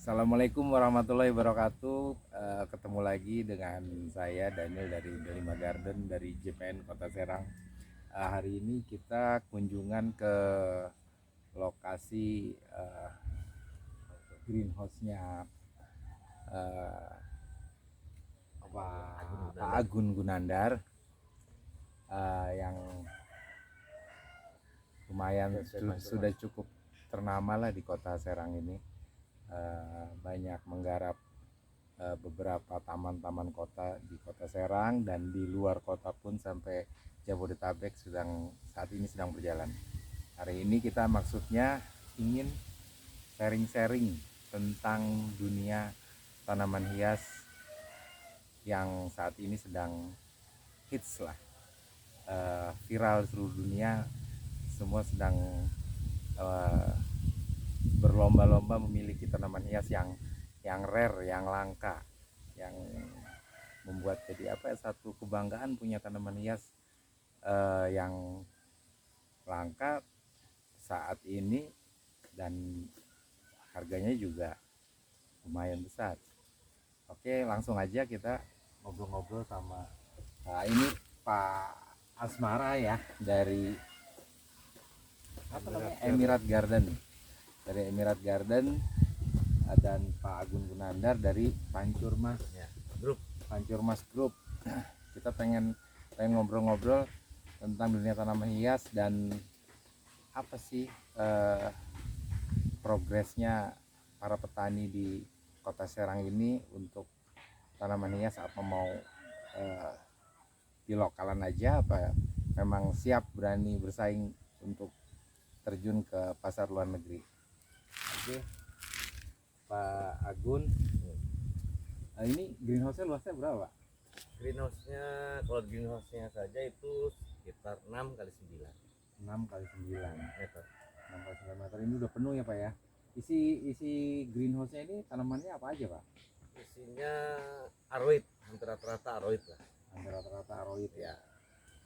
Assalamualaikum warahmatullahi wabarakatuh. Ketemu lagi dengan saya Daniel dari Delima Garden dari JPN Kota Serang. Hari ini kita kunjungan ke lokasi greenhouse-nya uh, Pak Agun Gunandar, yang lumayan sudah cukup ternama lah di Kota Serang ini. Banyak menggarap beberapa taman-taman kota di Kota Serang dan di luar kota pun sampai Jabodetabek saat ini sedang berjalan. Hari ini kita maksudnya ingin sharing-sharing tentang dunia tanaman hias yang saat ini sedang hits lah, viral seluruh dunia. Semua sedang berlomba-lomba memiliki tanaman hias yang rare, yang langka, yang membuat jadi satu kebanggaan punya tanaman hias yang langka saat ini dan harganya juga lumayan besar. Oke, langsung aja kita ngobrol-ngobrol sama ini Pak Asmara ya, dari Emirat Garden. Dari Emirat Garden, dan Pak Agun Gunandar dari Pancurmas Group. Kita pengen ngobrol-ngobrol tentang dunia tanaman hias dan apa sih progresnya para petani di Kota Serang ini untuk tanaman hias. Apa mau di lokalan aja, apa memang siap berani bersaing untuk terjun ke pasar luar negeri. Oke, Pak Agun, ini greenhouse-nya luasnya berapa? Kalau greenhouse-nya saja itu sekitar 6 kali 9 meter. 6 kali 9 meter ini udah penuh ya Pak ya? Isi greenhouse-nya ini tanamannya apa aja Pak? Isinya aroid, hampir rata-rata aroid lah. Hampir rata-rata aroid ya.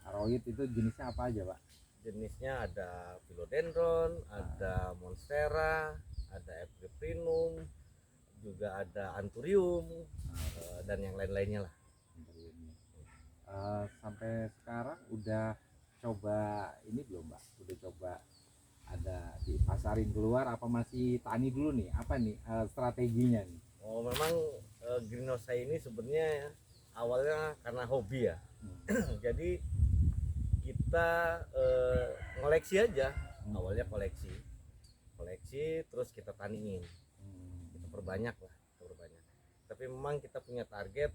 Aroid itu jenisnya apa aja Pak? Jenisnya ada philodendron, ada monstera, ada epipremnum, juga ada anthurium, dan yang lain-lainnya lah. Sampai sekarang udah coba ini belum Mbak? Udah coba ada dipasarin keluar, apa masih tani dulu nih? Apa nih strateginya nih? Oh, memang greenhouse saya ini sebenarnya awalnya karena hobi ya. Jadi kita ngoleksi aja. Awalnya koleksi terus kita taniin, kita perbanyak. Tapi memang kita punya target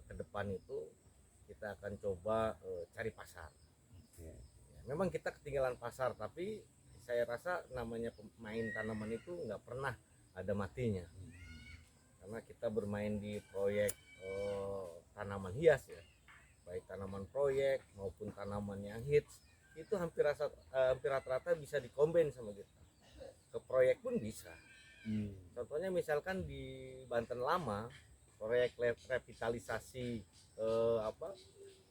ke depan itu kita akan coba cari pasar. Ya, memang kita ketinggalan pasar, tapi saya rasa namanya pemain tanaman itu nggak pernah ada matinya, karena kita bermain di proyek tanaman hias ya, baik tanaman proyek maupun tanaman yang hits, itu hampir rata-rata bisa dikombin sama kita. Ke proyek pun bisa. Contohnya misalkan di Banten Lama, proyek revitalisasi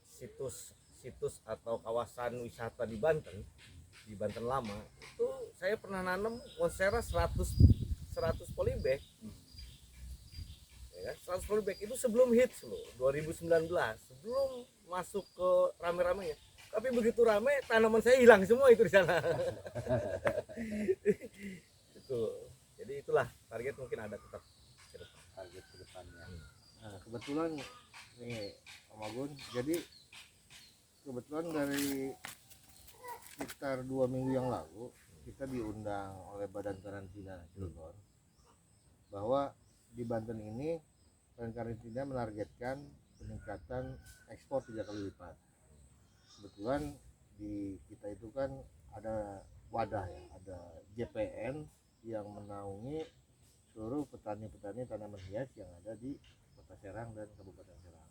situs atau kawasan wisata di Banten Lama, itu saya pernah nanam monstera 100 polybag. Ya, 100 polybag itu sebelum hits loh, 2019, sebelum masuk ke rame-ramenya. Tapi begitu rame, tanaman saya hilang semua itu di sana. Itu. Jadi itulah target, mungkin ada tetap target ke depannya. Nah, kebetulan nih Om Agun, jadi kebetulan dari sekitar 2 minggu yang lalu kita diundang oleh Badan Karantina Cilegon bahwa di Banten ini Badan Karantina menargetkan peningkatan ekspor 3 kali lipat. Kebetulan di kita itu kan ada wadah ya, ada JPN yang menaungi seluruh petani-petani tanaman hias yang ada di Kota Serang dan Kabupaten Serang.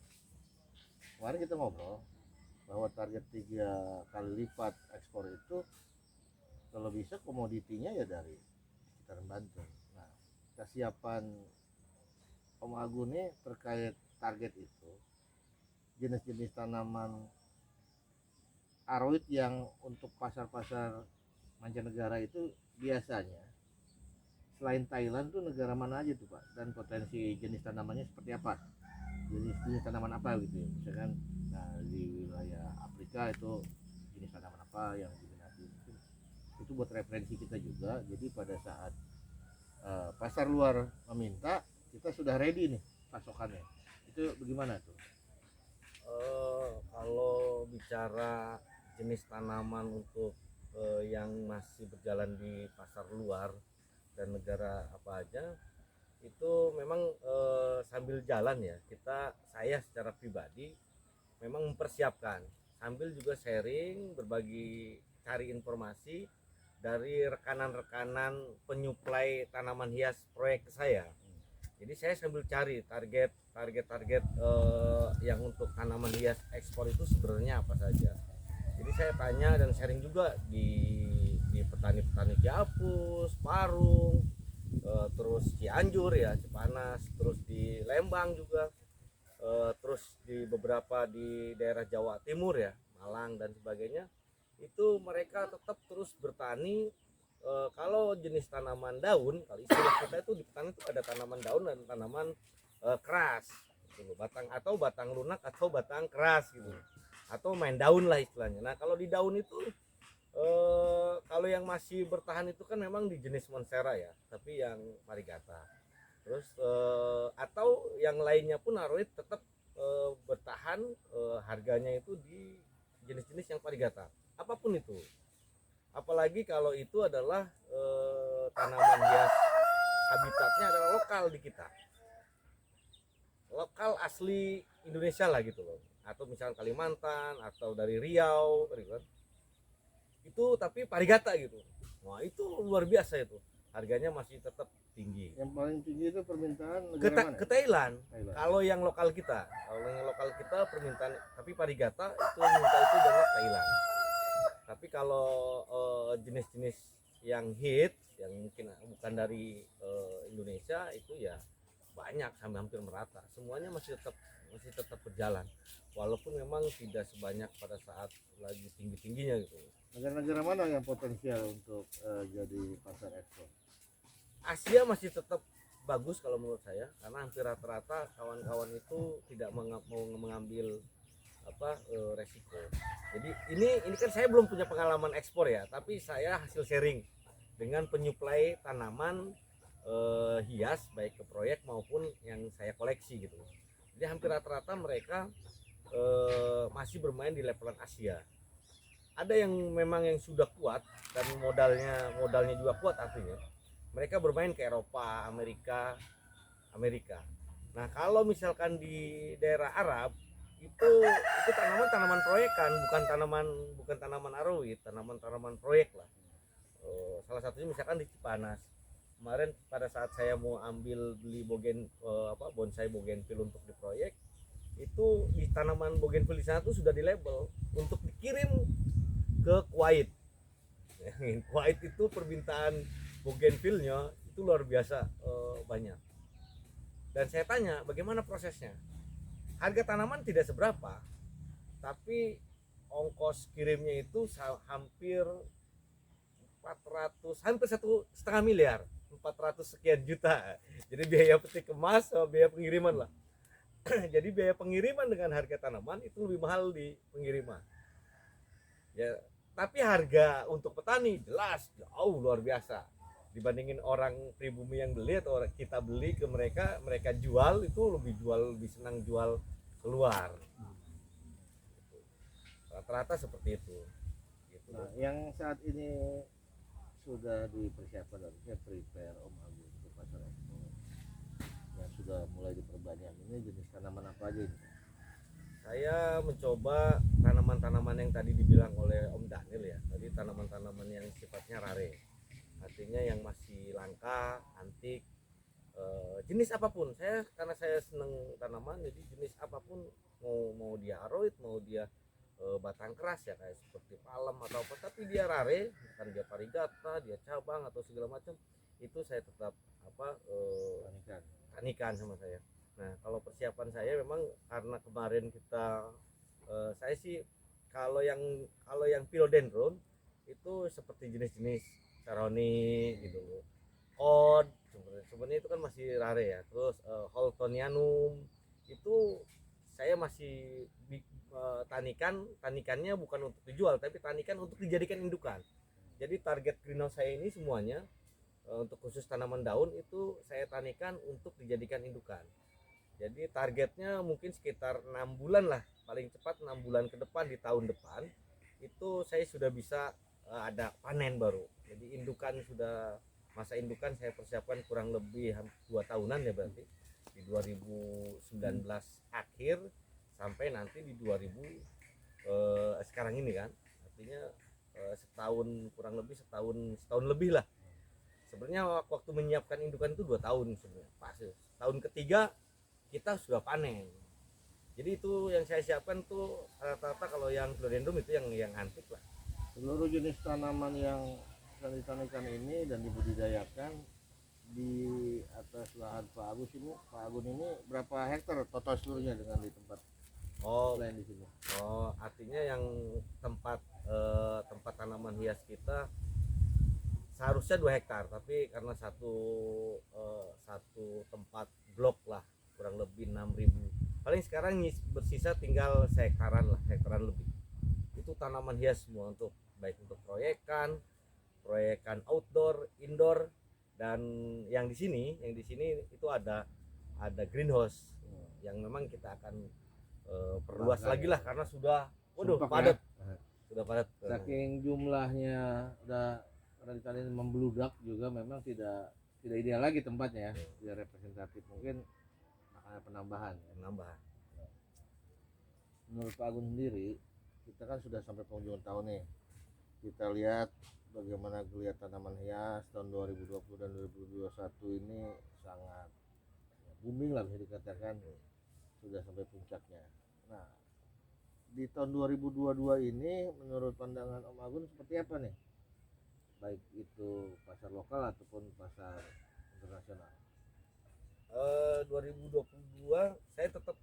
Kemarin kita ngobrol bahwa target 3 kali lipat ekspor itu kalau bisa komoditinya ya dari sekitaran Banten. Nah, kesiapan Om Agun ini terkait target itu, jenis-jenis tanaman aroid yang untuk pasar-pasar mancanegara itu biasanya selain Thailand tuh negara mana aja tuh Pak, dan potensi jenis tanamannya seperti apa, jenis tanaman apa gitu ya, misalkan nah di wilayah Afrika itu jenis tanaman apa yang diminati, itu buat referensi kita juga. Jadi pada saat pasar luar meminta, kita sudah ready nih pasokannya. Itu bagaimana tuh? Kalau bicara jenis tanaman untuk yang masih berjalan di pasar luar dan negara apa aja, itu memang sambil jalan ya, saya secara pribadi memang mempersiapkan, sambil juga sharing, berbagi, cari informasi dari rekanan-rekanan penyuplai tanaman hias proyek ke saya. Jadi saya sambil cari target yang untuk tanaman hias ekspor itu sebenarnya apa saja. Jadi saya tanya dan sharing juga di petani-petani Ciapus, Parung, terus Cianjur ya, Cipanas, terus di Lembang juga, terus di beberapa di daerah Jawa Timur ya, Malang dan sebagainya. Itu mereka tetap terus bertani. Kalau jenis tanaman daun, kalau istilah kita itu di petani itu ada tanaman daun dan tanaman keras gitu, batang lunak atau batang keras gitu, atau main daun lah istilahnya. Nah kalau di daun itu kalau yang masih bertahan itu kan memang di jenis Monstera ya, tapi yang Varigata. Terus atau yang lainnya pun Aroid tetap bertahan, harganya itu di jenis-jenis yang Varigata apapun itu. Apalagi kalau itu adalah tanaman hias, habitatnya adalah lokal di kita, lokal asli Indonesia lah gitu loh, atau misalnya Kalimantan atau dari Riau gitu kan. Itu tapi Varigata gitu. Wah itu luar biasa itu, harganya masih tetap tinggi. Yang paling tinggi itu permintaan negara mana? Ke Thailand. Thailand. Kalau yang lokal kita permintaan, tapi Varigata itu minta itu banyak Thailand. Tapi kalau jenis-jenis yang hit, yang mungkin bukan dari Indonesia, itu ya banyak, sampai hampir merata. Semuanya masih tetap berjalan, walaupun memang tidak sebanyak pada saat lagi tinggi-tingginya gitu. Negara-negara mana yang potensial untuk jadi pasar ekspor? Asia masih tetap bagus kalau menurut saya, karena hampir rata-rata kawan-kawan itu tidak mau mengambil resiko. Jadi ini kan saya belum punya pengalaman ekspor ya, tapi saya hasil sharing dengan penyuplai tanaman hias baik ke proyek maupun yang saya koleksi gitu. Jadi hampir rata-rata mereka masih bermain di levelan Asia. Ada yang memang yang sudah kuat dan modalnya juga kuat, artinya mereka bermain ke Eropa, Amerika. Nah kalau misalkan di daerah Arab itu tanaman proyekan, bukan tanaman aroid, tanaman proyek lah. Salah satunya misalkan di Cipanas. Kemarin pada saat saya mau beli bonsai bougainville untuk di proyek, itu di tanaman bougainville di sana tuh sudah di label untuk dikirim ke Kuwait. Kuwait itu permintaan bougainville-nya itu luar biasa banyak. Dan saya tanya bagaimana prosesnya. Harga tanaman tidak seberapa, tapi ongkos kirimnya itu hampir 1,5 miliar, 400 sekian juta. Jadi biaya peti kemas sama biaya pengiriman lah. Jadi biaya pengiriman dengan harga tanaman itu lebih mahal di pengiriman. Ya, tapi harga untuk petani jelas jauh luar biasa dibandingin orang pribumi yang beli atau kita beli ke mereka jual, itu lebih senang jual keluar. Rata-rata seperti itu gitu. Nah yang saat ini sudah dipersiapkan, artinya prepare Om Agung untuk pasar ekspor yang sudah mulai diperbanyak, ini jenis tanaman apa aja ini? Saya mencoba tanaman-tanaman yang tadi dibilang oleh Om Daniel ya, tadi tanaman-tanaman yang sifatnya rare, artinya yang masih langka, antik, jenis apapun. Karena saya seneng tanaman, jadi jenis apapun, mau dia aroid, mau dia batang keras ya, kayak seperti palem atau apa, tapi dia rare, bukan dia Varigata, dia cabang atau segala macam, itu saya tetap tanikan sama saya. Nah kalau persiapan saya memang karena kemarin saya sih kalau yang philodendron itu seperti jenis-jenis Caroni gitu, Cod sebenarnya itu kan masih rare ya. Terus Holtonianum itu saya masih tanikannya bukan untuk dijual tapi tanikan untuk dijadikan indukan. Jadi target greenhouse saya ini semuanya untuk khusus tanaman daun itu saya tanikan untuk dijadikan indukan. Jadi targetnya mungkin sekitar 6 bulan lah, paling cepat 6 bulan ke depan, di tahun depan itu saya sudah bisa ada panen baru. Jadi indukan sudah, masa indukan saya persiapkan kurang lebih 2 tahunan ya, berarti di 2019 akhir sampai nanti di 2000 sekarang ini kan, artinya setahun, kurang lebih setahun lebih lah. Sebenarnya waktu menyiapkan indukan itu 2 tahun sebenarnya, pas tahun ketiga kita sudah panen. Jadi itu yang saya siapkan tuh rata-rata kalau yang philodendron itu yang antik lah. Seluruh jenis tanaman yang ditanikan ini dan dibudidayakan di atas lahan Pak Agun ini berapa hektar total seluruhnya dengan di tempat lain di sini? Artinya yang tempat tanaman hias kita seharusnya 2 hektar, tapi karena satu tempat blok lah kurang lebih 6.000. Paling sekarang bersisa tinggal hektaran lebih. Itu tanaman hias semua, untuk baik untuk proyekan outdoor, indoor, dan yang di sini itu ada greenhouse yang memang kita akan perluas lagi lah karena sudah padat. Sudah padat. Saking jumlahnya udah radikal membludak juga, memang tidak ideal lagi tempatnya ya, tidak representatif. Mungkin ada penambahan. Menurut Pak Agun sendiri, kita kan sudah sampai penghujung tahun nih. Kita lihat bagaimana geliat tanaman hias tahun 2020 dan 2021 ini sangat booming lah, bisa dikatakan sudah sampai puncaknya. Nah, di tahun 2022 ini menurut pandangan Om Agun seperti apa nih? Baik itu pasar lokal ataupun pasar internasional. 2022 saya tetap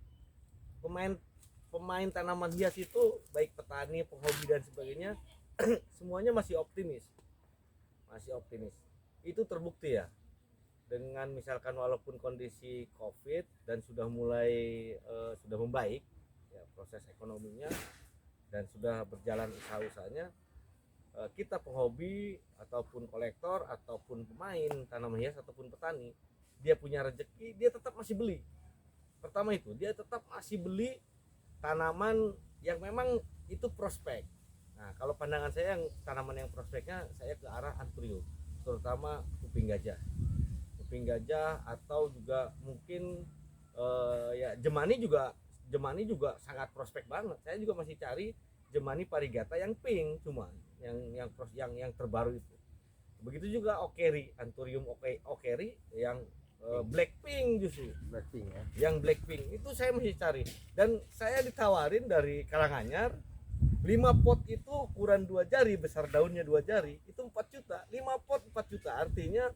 pemain tanaman hias itu, baik petani, penghobi dan sebagainya, semuanya masih optimis. Itu terbukti ya dengan misalkan walaupun kondisi COVID dan sudah mulai sudah membaik ya proses ekonominya dan sudah berjalan usaha-usahanya, kita penghobi ataupun kolektor ataupun pemain tanaman hias ataupun petani, dia punya rezeki, dia tetap masih beli. Pertama itu, dia tetap masih beli tanaman yang memang itu prospek. Nah, kalau pandangan saya yang tanaman yang prospeknya, saya ke arah anthurium, terutama kuping gajah atau juga mungkin ya jemani juga sangat prospek banget. Saya juga masih cari jemani parigata yang pink, cuma yang terbaru itu. Begitu juga okeri, anthurium okeri yang Blackpink, justru Blackpink ya. Yang Blackpink itu saya masih cari, dan saya ditawarin dari Karanganyar 5 pot itu ukuran 2 jari, besar daunnya 2 jari, itu 4 juta. 5 pot 4 juta, artinya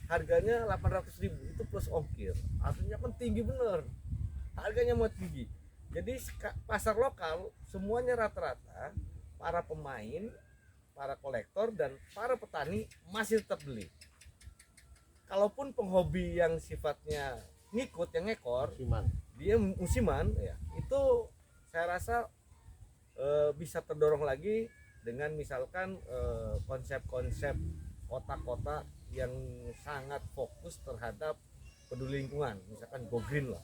harganya 800.000, itu plus ongkir. Artinya kan tinggi bener, harganya mau tinggi. Jadi pasar lokal semuanya rata-rata para pemain, para kolektor dan para petani masih tetap beli. Kalaupun penghobi yang sifatnya ngikut, yang ngekor, dia musiman ya, itu saya rasa bisa terdorong lagi dengan misalkan konsep-konsep kota-kota yang sangat fokus terhadap peduli lingkungan, misalkan go green lah.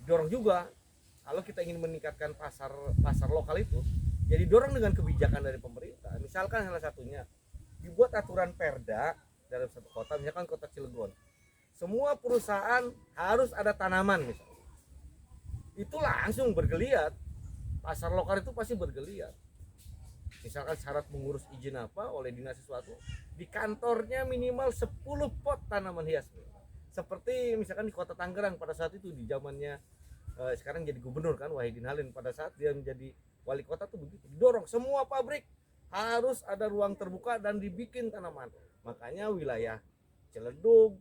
Dorong juga kalau kita ingin meningkatkan pasar lokal itu, jadi dorong dengan kebijakan dari pemerintah. Misalkan salah satunya dibuat aturan perda dalam satu kota, misalkan kota Cilegon, semua perusahaan harus ada tanaman misalnya, itu langsung bergeliat. Pasar lokal itu pasti bergeliat. Misalkan syarat mengurus izin apa oleh dinas sesuatu, di kantornya minimal 10 pot tanaman hias. Seperti misalkan di kota Tangerang pada saat itu, di zamannya sekarang jadi gubernur kan, Wahidin Halim, pada saat dia menjadi wali kota tuh begitu, didorong semua pabrik harus ada ruang terbuka dan dibikin tanaman. Makanya wilayah Ciledug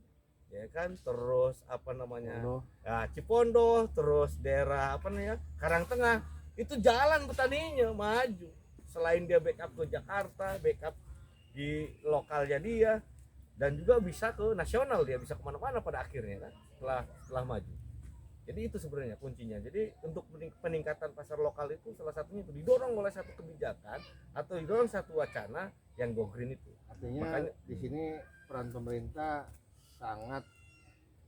ya kan, terus apa namanya ya, Cipondoh, terus daerah apa namanya Karangtengah, itu jalan petaninya maju. Selain dia backup ke Jakarta, backup di lokalnya dia, dan juga bisa ke nasional, dia bisa kemana-mana pada akhirnya kan setelah maju. Jadi itu sebenarnya kuncinya. Jadi untuk peningkatan pasar lokal itu salah satunya itu didorong oleh satu kebijakan atau didorong satu wacana yang go green itu. Artinya Makanya di sini peran pemerintah sangat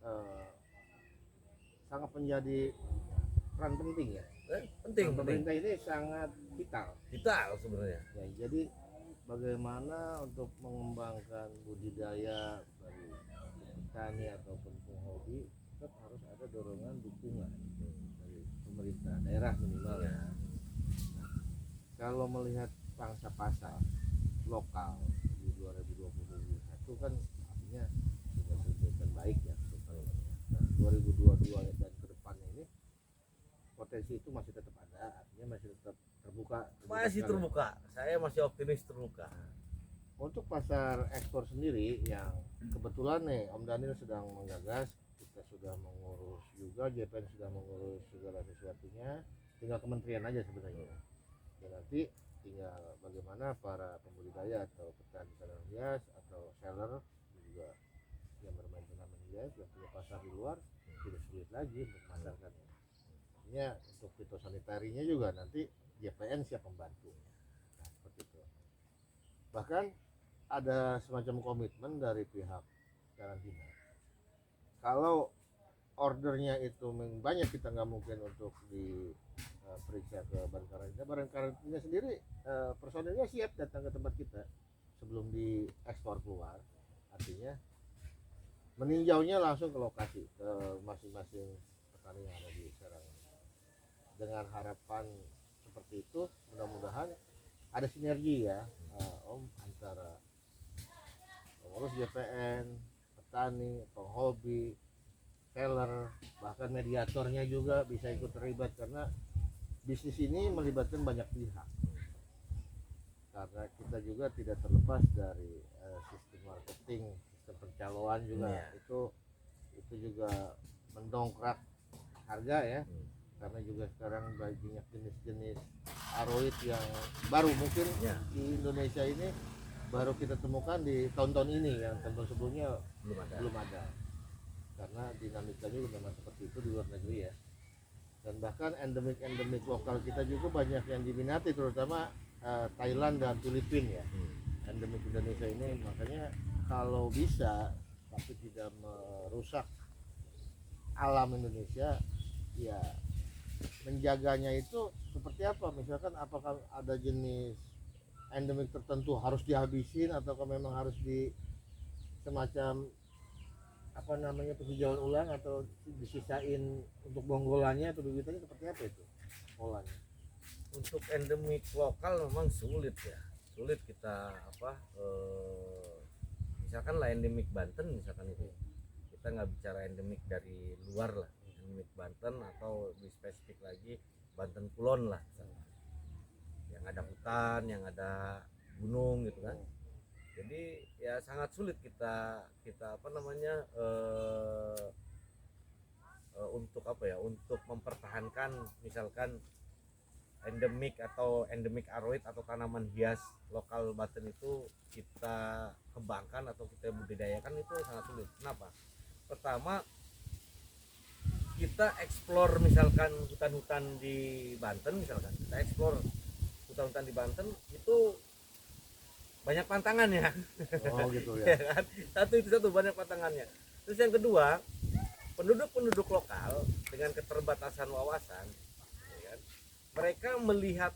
eh, sangat menjadi peran penting ya. penting, Peran pemerintah ini sangat vital sebenarnya. ya. Jadi bagaimana untuk mengembangkan budidaya dari petani ataupun penghobi, tetap harus ada dorongan dukungan dari pemerintah daerah minimal ya. Nah, kalau melihat pangsa pasar lokal di 2021 kan artinya sudah sedemikian baik ya. Nah, 2022 dan ke depannya ini potensi itu masih tetap ada, artinya masih tetap terbuka Masih sekali. terbuka. Saya masih optimis terbuka. Untuk pasar ekspor sendiri yang kebetulan nih Om Daniel sedang menggagas, kita sudah mengurus juga, JPN sudah mengurus segala sesuatunya, tinggal kementerian aja sebenarnya. Dan nanti tinggal bagaimana para pembudidaya atau petani tanaman hias atau seller juga yang bermain tanaman hias yang punya pasar di luar tidak sulit lagi untuk memasarkannya. Artinya untuk fitosanitarinya juga nanti JPN siap membantu. Nah, seperti itu. Bahkan ada semacam komitmen dari pihak karantina. Kalau ordernya itu banyak, kita nggak mungkin untuk diperiksa ke badan karantina. Badan karantina sendiri personilnya siap datang ke tempat kita sebelum diekspor keluar. Artinya meninjaunya langsung ke lokasi, ke masing-masing petani yang ada di Serang. Dengan harapan seperti itu, mudah-mudahan ada sinergi ya Om, antara pengurus JPN, petani, penghobi, seller, bahkan mediatornya juga bisa ikut terlibat, karena bisnis ini melibatkan banyak pihak. Karena kita juga tidak terlepas dari sistem marketing, sistem pencaloan juga itu juga mendongkrak harga ya. Karena juga sekarang banyak jenis-jenis aroid yang baru mungkin di Indonesia ini baru kita temukan di tahun-tahun ini, yang tahun sebelumnya belum ada. Karena dinamikanya memang seperti itu di luar negeri ya. Dan bahkan endemik lokal kita juga banyak yang diminati, terutama Thailand dan Filipina ya. Endemik Indonesia ini, makanya kalau bisa tapi tidak merusak alam Indonesia ya, menjaganya itu seperti apa? Misalkan apakah ada jenis endemik tertentu harus dihabisin, ataukah memang harus di semacam apa namanya penghijauan ulang, atau disisain untuk bonggolannya atau bibitnya, seperti apa itu polanya? Untuk endemik lokal memang sulit ya, sulit kita misalkan lah endemik Banten misalkan itu, kita nggak bicara endemik dari luar lah, endemik Banten atau lebih spesifik lagi Banten Kulon lah misalnya, yang ada hutan, yang ada gunung gitu kan. Jadi ya sangat sulit kita apa namanya untuk apa ya, untuk mempertahankan misalkan endemik atau endemik aroid atau tanaman hias lokal Banten itu kita kembangkan atau kita budidayakan, itu sangat sulit. Kenapa? Pertama, kita eksplor misalkan hutan-hutan di Banten, misalkan kita eksplor hutan-hutan di Banten itu banyak pantangannya. Oh gitu ya. Kan? Satu banyak pantangannya. Terus yang kedua, penduduk lokal dengan keterbatasan wawasan, ya kan, mereka melihat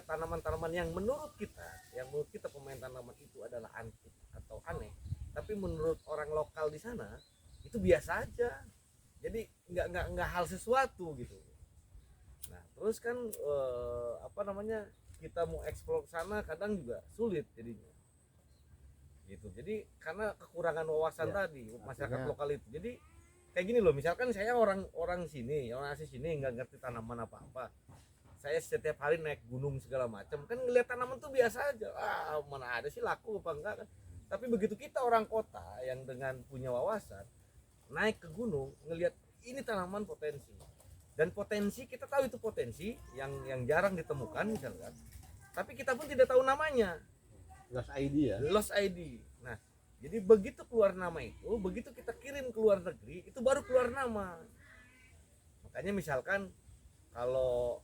tanaman-tanaman yang menurut kita pemain tanaman itu adalah antik atau aneh, tapi menurut orang lokal di sana itu biasa aja. Jadi nggak hal sesuatu gitu. Nah terus kan kita mau eksplor sana kadang juga sulit jadinya gitu. Jadi karena kekurangan wawasan tadi masyarakat lokal itu. Jadi kayak gini loh, misalkan saya orang asli sini nggak ngerti tanaman apa-apa, saya setiap hari naik gunung segala macam kan, ngelihat tanaman tuh biasa aja, mana ada sih laku apa enggak kan. Tapi begitu kita orang kota yang dengan punya wawasan naik ke gunung, ngelihat ini tanaman potensi, dan potensi kita tahu itu potensi yang jarang ditemukan misalkan, tapi kita pun tidak tahu namanya, Lost ID ya. lost ID. Nah Jadi begitu keluar nama itu, begitu kita kirim ke luar negeri, itu baru keluar nama. Makanya misalkan kalau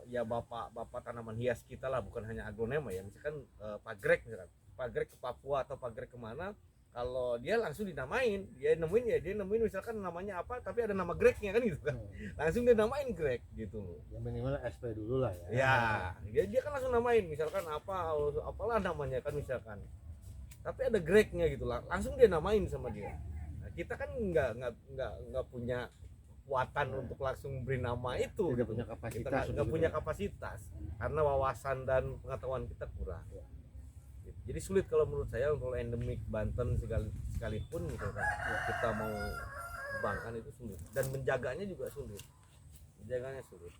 ya bapak tanaman hias kita lah, bukan hanya aglonema ya, misalkan pagrek misalkan, pagrek ke Papua atau pagrek kemana, kalau dia langsung dinamain, dia nemuin misalkan namanya apa, tapi ada nama greknya kan gitu kan, langsung dia namain grek gitu loh. Ya minimal SP dulu lah ya. Ya, dia kan langsung namain misalkan apalah namanya kan misalkan, tapi ada gregnya gitu lah, langsung dia namain sama dia. Nah, kita kan nggak punya kekuatan untuk langsung beri nama itu, Tidak gitu. punya kapasitas. Kita nggak punya kapasitas karena wawasan dan pengetahuan kita kurang. Jadi sulit kalau menurut saya untuk endemik Banten sekalipun misalkan kita mau kembangkan itu sulit, dan menjaganya juga sulit. Menjaganya sulit.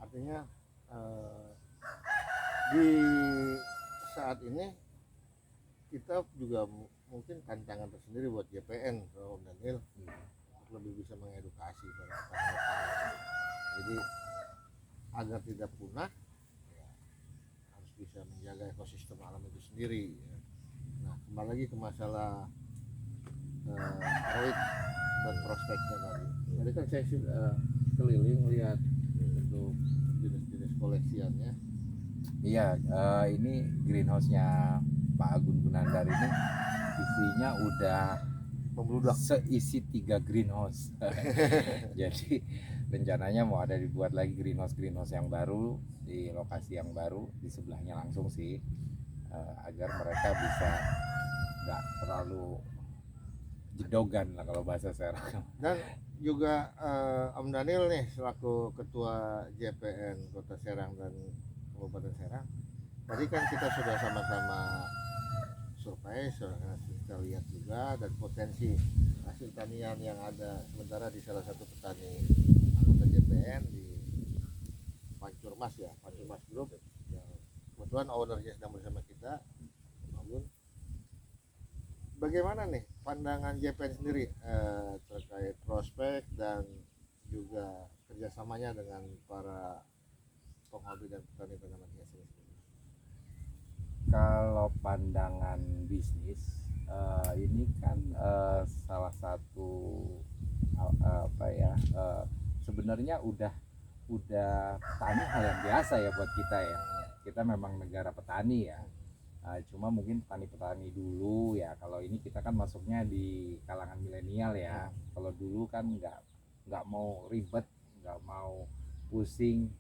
Artinya di saat ini kita juga mungkin tantangan tersendiri buat JPN, Om Daniel, untuk lebih bisa mengedukasi para petani. Jadi agar tidak punah, ya, harus bisa menjaga ekosistem alam itu sendiri. Ya. Nah, kembali lagi ke masalah aroid dan prospeknya tadi. Tadi kan saya sudah keliling lihat untuk jenis-jenis koleksiannya. Iya, ini greenhouse-nya Pak Agun Gunandar ini isinya udah Membludak. seisi 3 greenhouse. Jadi rencananya mau ada dibuat lagi greenhouse yang baru di lokasi yang baru di sebelahnya langsung sih, agar mereka bisa nggak terlalu jedogan lah kalau bahasa Serang. Dan juga Om Daniel nih selaku ketua JPN Kota Serang dan Kabupaten Serang, tadi kan kita sudah sama-sama survei, kita lihat juga dan potensi hasil tanian yang ada sementara di salah satu petani anggota JPN di Pancurmas ya, Pancurmas Group yang kebetulan ownernya sedang bersama kita, Om Agun. Bagaimana nih pandangan JPN sendiri terkait prospek dan juga kerjasamanya dengan para penghobi dan petani tanaman hias ini? Kalau pandangan bisnis, ini kan salah satu sebenarnya udah petani hal yang biasa ya buat kita ya. Kita memang negara petani ya. Cuma mungkin petani dulu ya. Kalau ini kita kan masuknya di kalangan milenial ya. Kalau dulu kan nggak mau ribet, nggak mau pusing,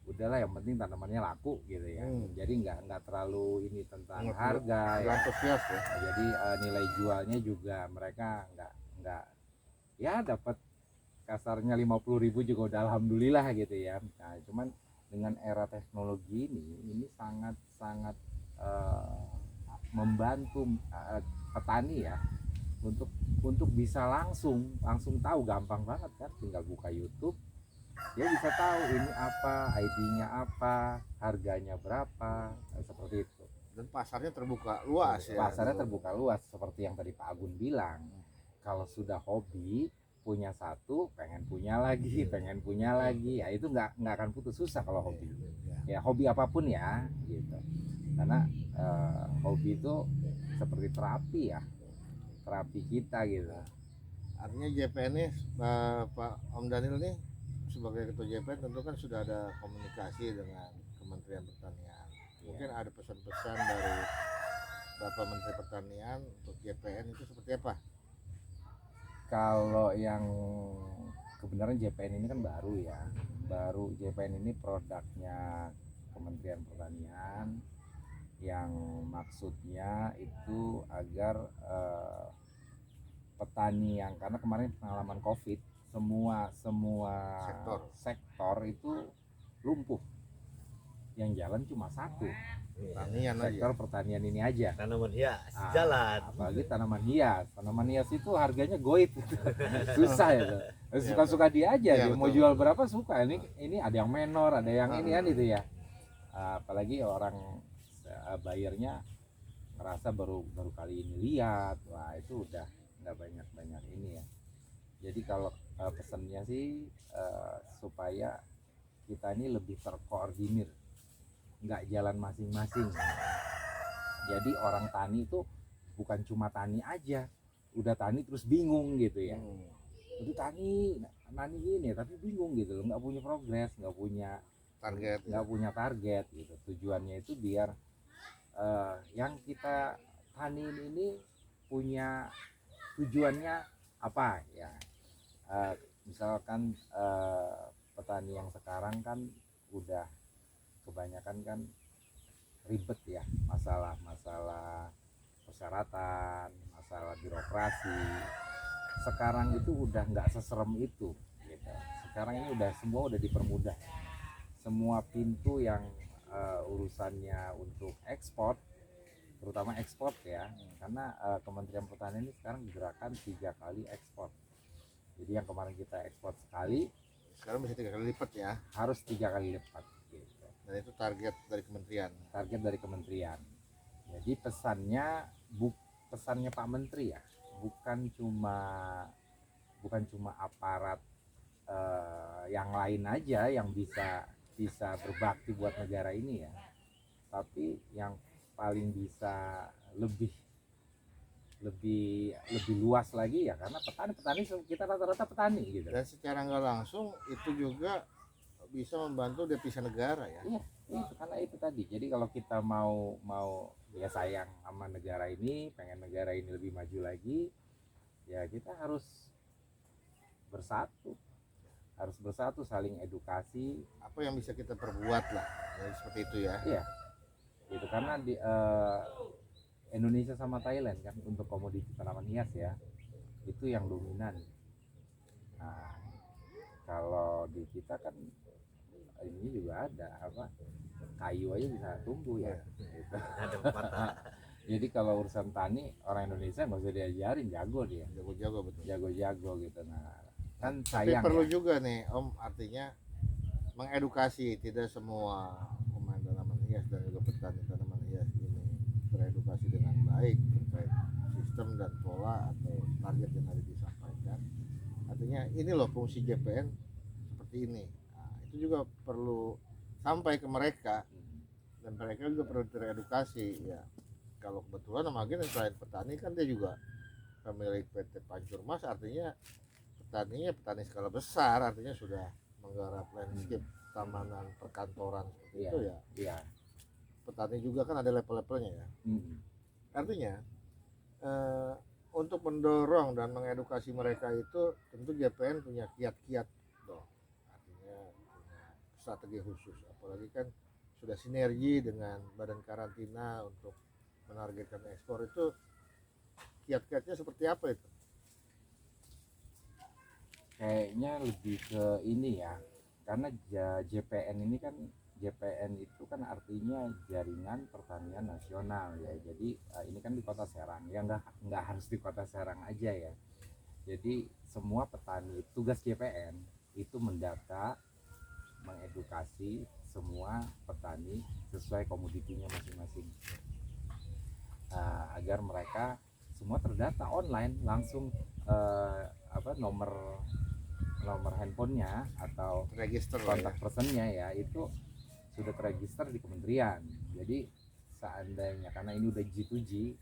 udahlah yang penting tanamannya laku gitu ya. Jadi nggak terlalu ini tentang harga ya. Antusias ya. Jadi nilai jualnya juga mereka nggak ya dapat kasarnya 50.000 juga udah alhamdulillah gitu ya. Nah, cuman dengan era teknologi ini sangat membantu petani ya untuk bisa langsung tahu, gampang banget kan, tinggal buka YouTube dia bisa tahu ini apa, ID-nya apa, harganya berapa, seperti itu. Dan pasarnya terbuka luas ya. Pasarnya terbuka luas seperti yang tadi Pak Agun bilang. Kalau sudah hobi, punya satu, pengen punya lagi, ya itu nggak akan putus, susah kalau hobi. Ya hobi apapun ya, gitu. Karena hobi itu seperti terapi ya, terapi kita gitu. Artinya JPN ini Pak Om Daniel nih sebagai ketua JPN tentu kan sudah ada komunikasi dengan Kementerian Pertanian. Mungkin ada pesan-pesan dari Bapak Menteri Pertanian untuk JPN itu seperti apa? Kalau yang kebenaran JPN ini kan baru ya, JPN ini produknya Kementerian Pertanian yang maksudnya itu agar petani yang, karena kemarin pengalaman COVID semua sektor itu lumpuh, yang jalan cuma satu, sektor pertanian ini aja, tanaman hias jalan. Apalagi tanaman hias itu harganya goib susah ya, suka-suka dia aja, dia mau jual berapa suka, ini ada yang menor, ada yang ini kan itu ya, apalagi orang bayarnya ngerasa baru kali ini lihat, wah itu udah nggak banyak ini ya. Jadi kalau pesannya sih supaya kita ini lebih terkoordinir, nggak jalan masing-masing. Jadi orang tani itu bukan cuma tani aja, udah tani terus bingung gitu ya. Itu tani ini tapi bingung gitu loh, nggak punya progres, nggak punya target gitu. Tujuannya itu biar yang kita tani ini punya tujuannya apa ya. Misalkan petani yang sekarang kan udah kebanyakan kan ribet ya, masalah persyaratan, masalah birokrasi. Sekarang itu udah nggak seserem itu gitu. Sekarang ini semua udah dipermudah, semua pintu yang urusannya untuk ekspor, terutama ekspor ya, karena Kementerian Pertanian ini sekarang gerakan 3 kali ekspor. Jadi yang kemarin kita ekspor sekali, sekarang bisa 3 kali lipat ya, harus 3 kali lipat gitu. Dan itu target dari kementerian. Jadi pesannya Pak Menteri ya, bukan cuma aparat yang lain aja yang bisa berbakti buat negara ini ya, tapi yang paling bisa lebih luas lagi ya, karena petani kita rata-rata petani gitu. Dan secara nggak langsung itu juga bisa membantu devisa negara ya. Iya, itu karena itu tadi. Jadi kalau kita mau ya sayang sama negara ini, pengen negara ini lebih maju lagi, ya kita harus bersatu, saling edukasi. Apa yang bisa kita perbuat lah, ya, seperti itu ya. Iya, gitu. Karena di Indonesia sama Thailand kan untuk komoditi tanaman hias ya, itu yang dominan. Nah, kalau di kita kan ini juga ada kayu aja bisa tumbuh ya. Gitu. Jadi kalau urusan tani, orang Indonesia nggak usah diajarin, jago dia. Jago-jago betul. Jago-jago gitu. Nah, kan Tapi sayang. perlu ya. juga nih Om, artinya mengedukasi, tidak semua pemain tanaman hias dan juga petani tanaman hias ini teredukasi dengan baik terkait sistem dan pola atau target yang tadi disampaikan. Artinya ini loh fungsi JPN seperti ini. Nah, itu juga perlu sampai ke mereka, dan mereka juga perlu teredukasi ya. Kalau kebetulan Om Agin selain petani kan dia juga pemilik PT Pancur Mas, artinya petani skala besar, artinya sudah menggarap landscape tamanan perkantoran seperti itu ya. Iya. Petani juga kan ada level-levelnya ya. Artinya untuk mendorong dan mengedukasi mereka itu tentu JPN punya kiat-kiat dong. Artinya punya strategi khusus, apalagi kan sudah sinergi dengan Badan Karantina untuk menargetkan ekspor. Itu kiat-kiatnya seperti apa itu? Kayaknya lebih ke ini ya, karena JPN itu kan artinya Jaringan Pertanian Nasional ya. Jadi ini kan di Kota Serang ya, nggak harus di Kota Serang aja ya. Jadi semua petani, tugas JPN itu mendata, mengedukasi semua petani sesuai komoditinya masing-masing, agar mereka semua terdata online langsung, nomor handphonenya atau Register kontak personnya ya itu sudah terregister di kementerian. Jadi seandainya, karena ini udah G2G,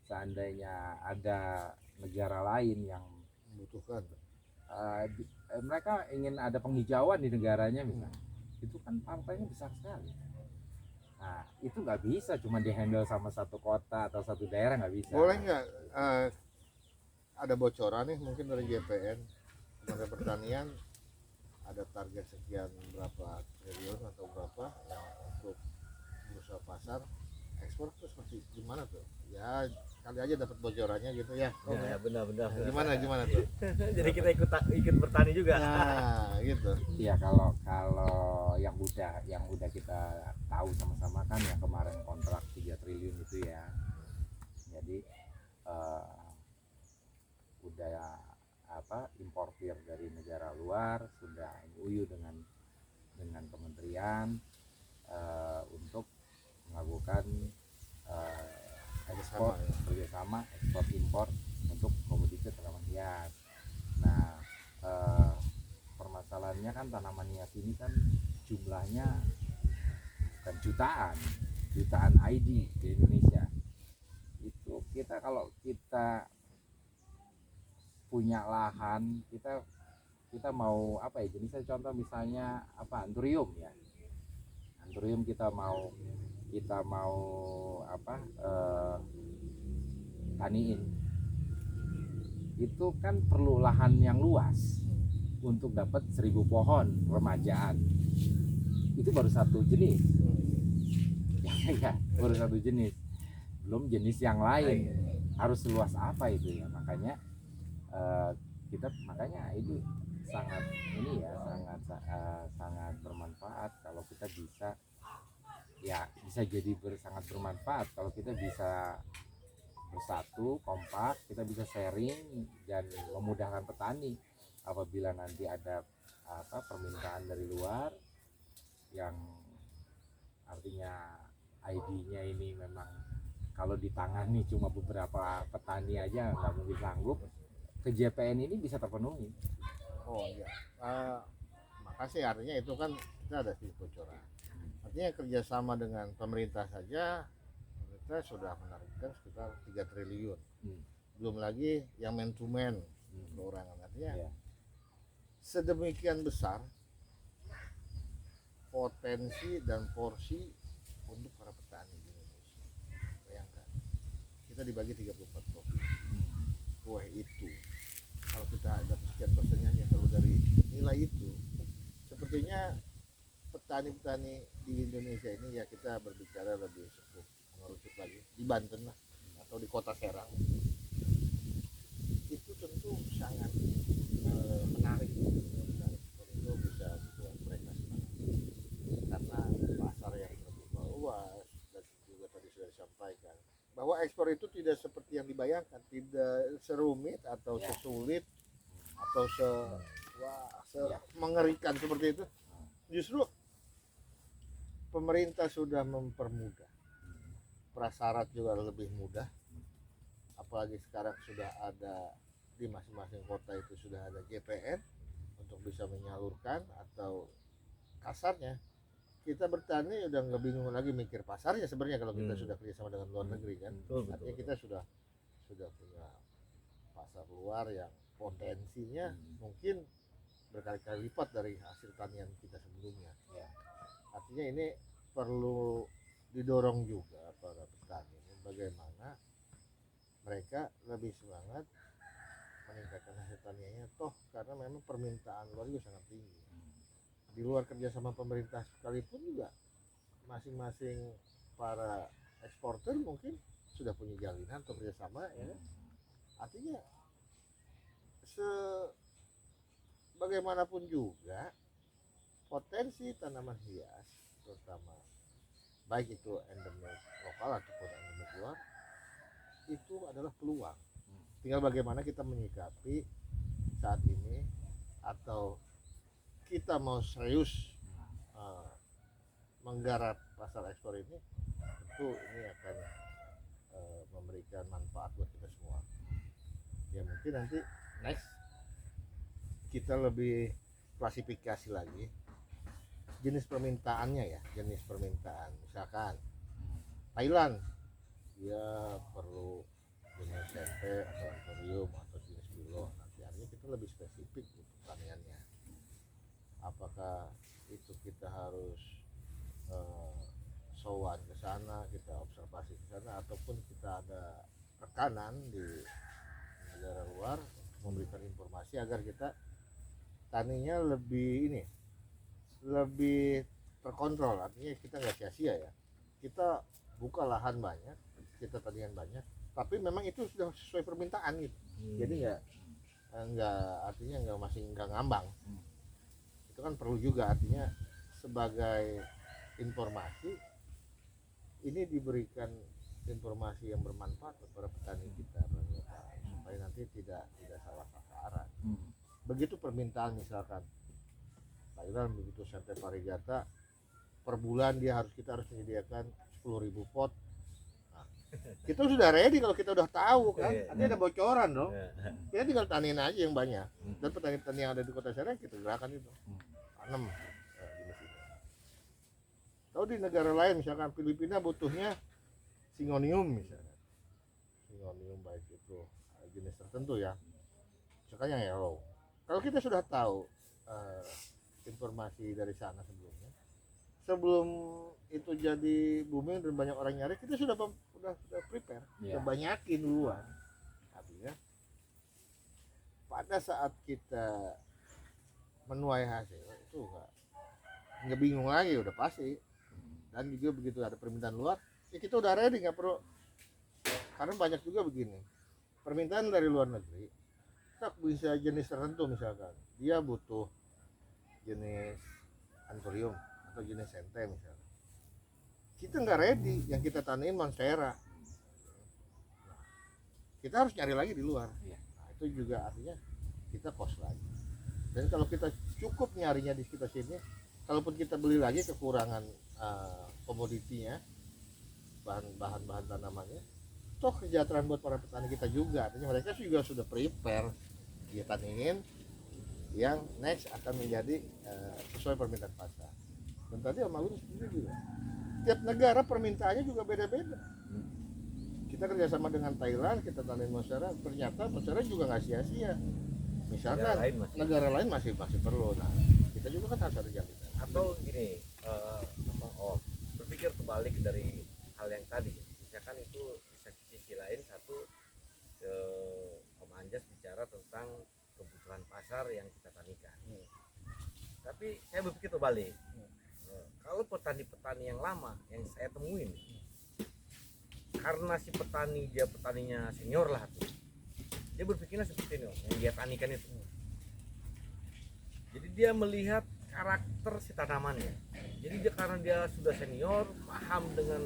seandainya ada negara lain yang membutuhkan, mereka ingin ada penghijauan di negaranya misalnya, itu kan partainya besar sekali. Nah itu nggak bisa cuma dihandle sama satu kota atau satu daerah, nggak bisa. boleh nggak ada bocoran nih mungkin dari JPN, Kementerian Pertanian, ada target sekian berapa triliun atau berapa yang untuk berusaha pasar ekspor tuh seperti gimana tuh ya, kali aja dapat bocorannya gitu ya. Ya, benar-benar. Gimana tuh? Jadi kita ikut bertani juga. Nah gitu ya. Kalau yang udah kita tahu sama-sama kan, yang kemarin kontrak 3 triliun itu ya, jadi udah importir dari negara luar sudah MOU dengan kementerian untuk melakukan ekspor bekerjasama, ekspor impor untuk komoditi tanaman hias. Nah permasalahannya kan tanaman hias ini kan jumlahnya bukan jutaan ID di Indonesia. Itu kita kalau kita punya lahan, kita mau apa ya, jenisnya contoh misalnya apa, anthurium ya, anthurium kita mau apa, taniin, itu kan perlu lahan yang luas untuk dapat 1000 pohon remajaan. Itu baru satu jenis ya, baru satu jenis, belum jenis yang lain harus seluas apa itu ya. Makanya makanya ini sangat sangat bermanfaat kalau kita bisa jadi sangat bermanfaat kalau kita bisa bersatu, kompak, kita bisa sharing dan memudahkan petani apabila nanti ada permintaan dari luar yang artinya ID-nya ini memang kalau ditangani cuma beberapa petani aja nggak mungkin sanggup, ke JPN ini bisa terpenuhi. Oh iya, makasih. Artinya itu kan kita ada sedikit bocoran. Artinya kerjasama dengan pemerintah saja, pemerintah sudah menargetkan sekitar 3 triliun. Belum lagi yang man to man perorangan. Artinya sedemikian besar potensi dan porsi untuk para petani di Indonesia. Bayangkan, kita dibagi 34 provinsi. Wah, itu kalau kita ada sekian persennya kalau dari nilai itu, sepertinya petani-petani di Indonesia ini ya, kita berbicara lebih cukup mengerucut lagi di Banten lah, atau di kota Serang, itu tentu sangat menarik untuk bisa membuat mereka semangat, karena pasar yang lebih luas. Dan juga tadi sudah disampaikan bahwa ekspor itu tidak seperti yang dibayangkan, tidak serumit atau sesulit atau mengerikan seperti itu. Justru pemerintah sudah mempermudah, prasyarat juga lebih mudah, apalagi sekarang sudah ada di masing-masing kota itu sudah ada JPN untuk bisa menyalurkan, atau kasarnya kita bertani udah nggak bingung lagi mikir pasarnya sebenarnya kalau kita sudah kerjasama dengan luar negeri kan. Artinya kita sudah punya pasar luar yang potensinya mungkin berkali-kali lipat dari hasil tanian kita sebelumnya. Artinya ini perlu didorong juga para petani, bagaimana mereka lebih semangat meningkatkan hasil taniannya, toh karena memang permintaan luar juga sangat tinggi. Di luar kerjasama pemerintah sekalipun juga masing-masing para eksporter mungkin sudah punya jalinan atau kerjasama ya. Artinya bagaimanapun juga potensi tanaman hias, terutama baik itu endemik lokal ataupun endemik luar, itu adalah peluang. Tinggal bagaimana kita menyikapi saat ini, atau kita mau serius menggarap pasar ekspor ini. Tentu ini akan memberikan manfaat buat kita semua. Ya mungkin nanti next kita lebih klasifikasi lagi jenis permintaannya ya, jenis permintaan. Misalkan Thailand dia perlu jenis tempe atau anthurium atau jenis bilo, nanti artinya kita lebih spesifik untuk pertaniannya. Apakah itu kita harus sowan ke sana, kita observasi ke sana, ataupun kita ada rekanan di negara luar untuk memberikan informasi agar kita taninya lebih terkontrol. Artinya kita nggak sia-sia ya, kita buka lahan banyak, kita tanian banyak, tapi memang itu sudah sesuai permintaan gitu. Jadi artinya nggak ngambang. Itu kan perlu juga, artinya sebagai informasi ini diberikan informasi yang bermanfaat kepada petani kita, supaya nanti tidak salah sasaran. Begitu permintaan, misalkan Thailand begitu sampai varigata per bulan kita harus menyediakan 10.000 pot. Nah, kita sudah ready kalau kita udah tahu kan, artinya ada bocoran dong. Kita tinggal taniin aja yang banyak, dan petani-petani yang ada di kota Serang kita gerakan itu tanam jenis ini. Tahu di negara lain misalkan Filipina butuhnya Syngonium misalnya, Singonium baik itu jenis tertentu ya, misalkan yang yellow. Kalau kita sudah tahu informasi dari sana sebelumnya, sebelum itu jadi booming dan banyak orang nyari, kita sudah prepare, sudah banyakin duluan. Artinya pada saat kita menuai hasil itu nggak bingung lagi, udah pasti. Dan juga begitu ada permintaan luar, ya kita udah ready, nggak perlu. Karena banyak juga begini, permintaan dari luar negeri, tak bisa jenis tertentu, misalkan dia butuh jenis anthurium atau jenis sente misalnya, kita nggak ready, yang kita tanamin monstera, kita harus nyari lagi di luar. Nah, itu juga artinya kita cost lagi. Dan kalau kita cukup nyarinya di sekitar sini, kalaupun kita beli lagi kekurangan komoditinya, bahan tanamannya, toh kesejahteraan buat para petani kita juga. Artinya mereka juga sudah prepare, dia tanamin yang next akan menjadi sesuai permintaan pasar. Dan tadi Om Agun sendiri juga, tiap negara permintaannya juga beda-beda. Kita kerjasama dengan Thailand, kita tanamin monstera, ternyata monstera juga nggak sia-sia. Misalkan negara lain masih perlu. Nah, kita juga kan harus ada jaminan. Atau gini, berpikir kebalik dari hal yang tadi. Misalkan itu bisa sisi lain, satu Om Anjas bicara tentang kebutuhan pasar yang kita tanikan. Tapi saya berpikir terbalik. Kalau petani-petani yang lama yang saya temuin, karena si petani dia petaninya senior lah tuh, dia berpikirnya seperti ini, yang dia tanikan itu. Jadi dia melihat karakter si tanamannya. Jadi dia karena dia sudah senior, paham dengan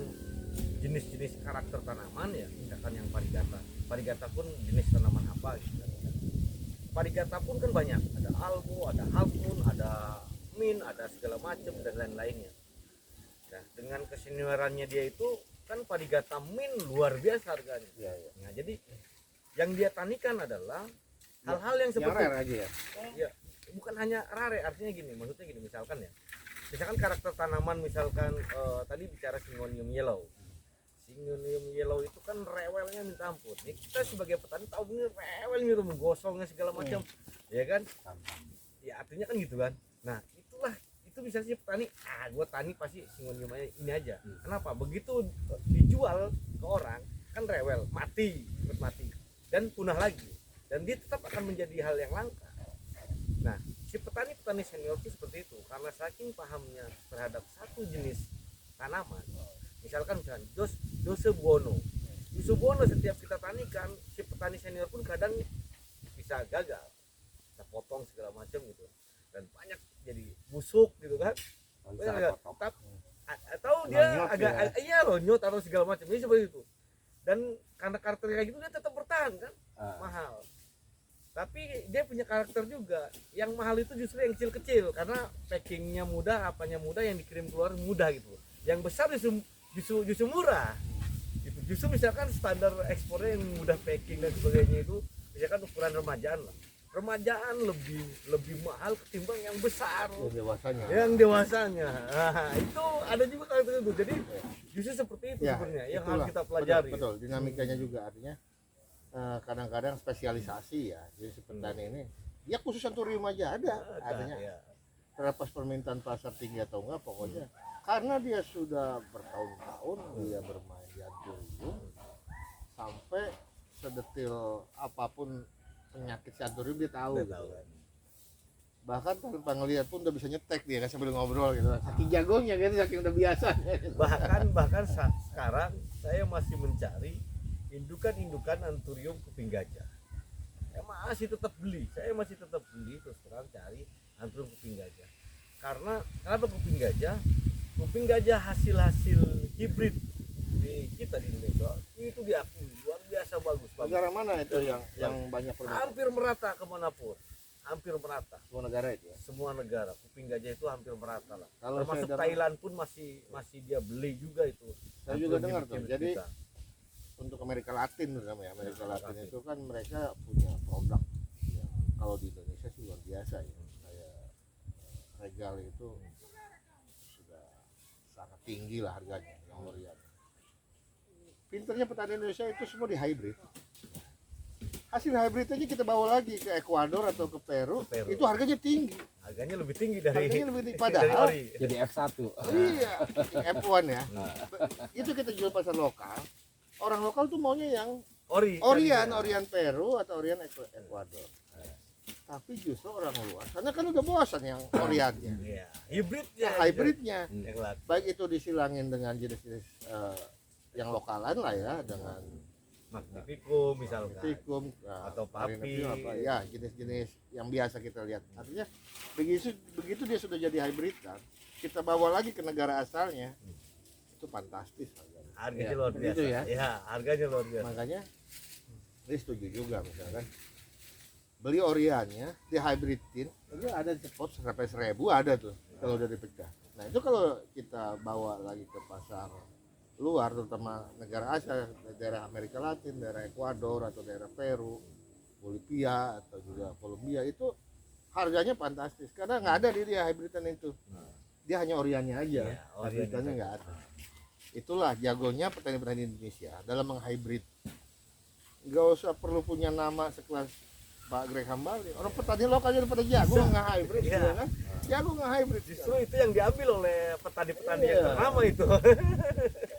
jenis-jenis karakter tanaman ya, misalkan yang parigata pun jenis tanaman apa gitu. Parigata pun kan banyak, ada albo, ada halpun, ada min, ada segala macam dan lain-lainnya. Nah, dengan keseniorannya dia itu kan parigata min luar biasa harganya. Nah, jadi yang dia tanikan adalah hal-hal yang seperti rare aja ya. Ya, bukan hanya rare, artinya gini, maksudnya gini, misalkan karakter tanaman, misalkan tadi bicara Syngonium yellow. Syngonium yellow itu kan rewelnya minta ampun. Nih, kita sebagai petani tahu ini rewelnya itu menggosongnya segala macam, ya kan? Ya artinya kan gitu kan. Nah, itu bisa sih petani, gua tani pasti Syngonium ini aja. Kenapa? Begitu dijual ke orang kan rewel, mati dan punah lagi. Dan dia tetap akan menjadi hal yang langka. Nah, si petani senior itu seperti itu, karena saking pahamnya terhadap satu jenis tanaman. Misalkan Jose Buono setiap kita tanikan, si petani senior pun kadang bisa gagal, kita potong segala macam gitu, dan banyak jadi busuk gitu kan, atau dia agak lonyot atau segala macam, ini seperti itu. Dan karena karakter kayak gitu dia tetap bertahan kan, mahal. Tapi dia punya karakter juga, yang mahal itu justru yang kecil-kecil, karena packingnya mudah, apanya mudah, yang dikirim keluar mudah gitu. Yang besar justru murah gitu. Justru misalkan standar ekspornya yang mudah packing dan sebagainya itu, misalkan ukuran remajaan lebih mahal ketimbang yang besar, yang dewasanya. Nah, itu ada juga karakter itu. Jadi justru seperti itu ya, sebenarnya yang harus kita pelajari. Betul, dinamikanya juga artinya kadang-kadang spesialisasi ya. Jadi si petani ini dia khusus anthurium aja ada artinya ya. Terlepas permintaan pasar tinggi atau enggak, pokoknya karena dia sudah bertahun-tahun dia bermain di anthurium, sampai sedetil apapun penyakit si anthurium dia tahu. Bahkan tanpa ngelihat pun udah bisa nyetek dia kan sambil ngobrol gitu, saking jagonya gitu, saking udah biasa. bahkan sekarang saya masih mencari indukan anthurium kuping gajah. Saya masih tetap beli terus terang cari anthurium kuping gajah. Karena kenapa kuping gajah? Kuping gajah hasil hibrid di kita di Indonesia itu diakui luar biasa bagus. Negara mana itu yang banyak permintaan? Hampir merata kemanapun, hampir merata. Semua negara itu ya? Semua negara kuping gajah itu hampir merata lah. Kalau termasuk Thailand pun masih dia beli juga itu. Saya juga dengar tuh. Jadi untuk Amerika Latin terutama ya, Amerika Latin itu kan mereka punya produk ya, kalau di Indonesia sih luar biasa ya, kayak Regal itu sudah sangat tinggi lah harganya, yang Lorian. pinternya petani Indonesia itu semua di hybrid. Hasil hybrid aja kita bawa lagi ke Ekuador atau ke Peru, Peru. itu harganya tinggi. Harganya lebih tinggi dari Harganya lebih tinggi. dari Padahal ori. Jadi F1. iya, F1 ya. Itu kita jual pasar lokal. Orang lokal tuh maunya yang Ori. Orian Peru atau Orian Ekuador. Tapi justru orang luar, karena kan udah bosan yang Oriannya. Iya, hibridnya. Hybridnya, Yang lain. baik itu disilangin dengan jenis-jenis yang lokalan lah ya, dengan Magnificum misalkan. tikum Atau papi. ya jenis-jenis yang biasa kita lihat. Artinya begitu dia sudah jadi hybrid kan, kita bawa lagi ke negara asalnya, itu fantastis harganya. Harganya Ya, luar biasa. begitu ya. Ya, harganya luar biasa. Makanya dia setuju juga misalkan beli Oriannya di hybridin, itu ada cepot sampai 1.000 ada tuh kalau udah dipecah. Nah itu kalau kita bawa lagi ke pasar luar, terutama negara Asia, daerah Amerika Latin, daerah Ekuador atau daerah Peru, Bolivia atau juga Kolombia, itu harganya fantastis karena nggak ada di dia hybridan itu. Dia hanya Oriannya aja, Iya, Oriannya hybridannya saja. nggak ada. Itulah jagonya petani-petani Indonesia dalam menghybrid. Nggak usah perlu punya nama sekelas Pak Greg Hambali. Orang petani lokal aja pada jago nggak hybrid, Iya. ya kan? Jago nggak hybrid. Justru itu yang diambil oleh petani-petani yang Iya. ternama itu.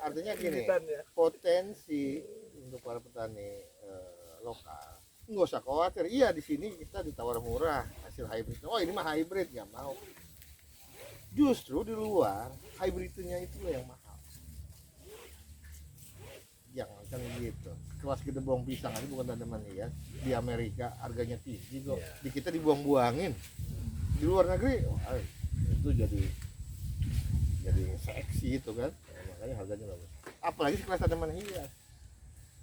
Artinya gini, Hibridannya. potensi untuk para petani lokal nggak usah khawatir. Iya, di sini kita ditawar murah hasil hybrid. Oh ini mah hybrid, nggak mau. Justru di luar hybridnya itu yang mahal. Jangan kan gitu. Kelas gedebong pisang aja bukan tanaman hias. Di Amerika harganya tinggi kok. Iya. Di kita dibuang-buangin. Di luar negeri, itu jadi seksi itu kan. Makanya harganya bagus. Apalagi kelas tanaman hias.